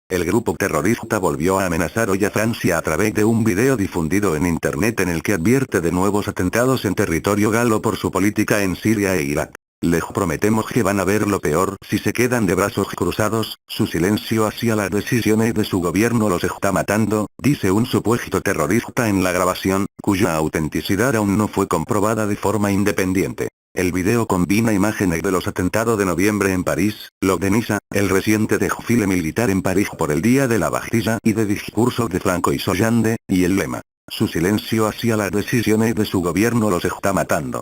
El grupo terrorista volvió a amenazar hoy a Francia a través de un video difundido en internet en el que advierte de nuevos atentados en territorio galo por su política en Siria e Irak. Les prometemos que van a ver lo peor si se quedan de brazos cruzados, su silencio hacia las decisiones de su gobierno los está matando, dice un supuesto terrorista en la grabación, cuya autenticidad aún no fue comprobada de forma independiente. El video combina imágenes de los atentados de noviembre en París, lo de Niza, el reciente desfile militar en París por el Día de la Bastilla y de discursos de Franco y Hollande, y el lema. Su silencio hacia las decisiones de su gobierno los está matando.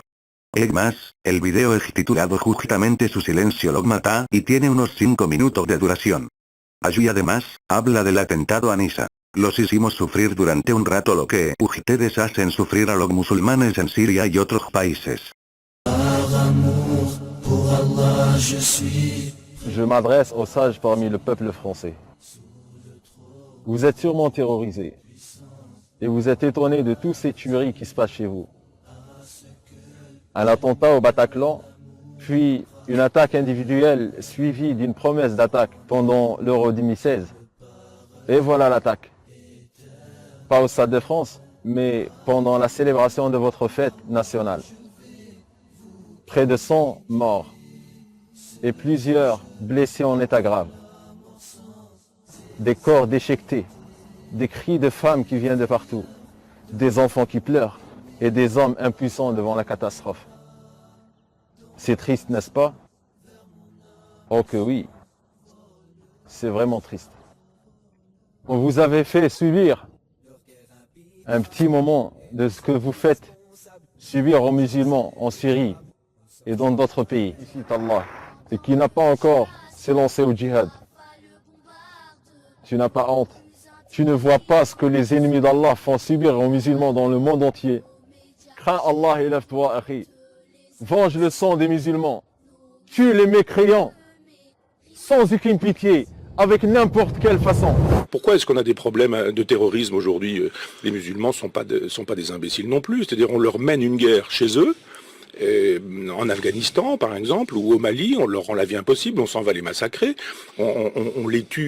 Es más, el video es titulado justamente Su silencio los mata y tiene unos 5 minutos de duración. Allí además, habla del atentado a Niza. Los hicimos sufrir durante un rato lo que ustedes hacen sufrir a los musulmanes en Siria y otros países. Je m'adresse aux sages parmi le peuple français. Vous êtes sûrement terrorisés. Et vous êtes étonnés de toutes ces tueries qui se passent chez vous. Un attentat au Bataclan, puis une attaque individuelle suivie d'une promesse d'attaque pendant l'Euro 2016. Et voilà l'attaque. Pas au Stade de France, mais pendant la célébration de votre fête nationale. Près de 100 morts et plusieurs blessés en état grave. Des corps déchiquetés, des cris de femmes qui viennent de partout, des enfants qui pleurent et des hommes impuissants devant la catastrophe. C'est triste, n'est-ce pas? Oh que oui, c'est vraiment triste. On vous avait fait subir un petit moment de ce que vous faites subir aux musulmans en Syrie et dans d'autres pays. Ici, Allah, et qui n'a pas encore s'est lancé au djihad. Tu n'as pas honte. Tu ne vois pas ce que les ennemis d'Allah font subir aux musulmans dans le monde entier. Crains Allah et lève-toi, akhi. Venge le sang des musulmans. Tue les mécréants. Sans aucune pitié. Avec n'importe quelle façon. Pourquoi est-ce qu'on a des problèmes de terrorisme aujourd'hui? Les musulmans sont pas des imbéciles non plus. C'est-à-dire on leur mène une guerre chez eux. En Afghanistan par exemple, ou au Mali, on leur rend la vie impossible, on s'en va les massacrer, on les tue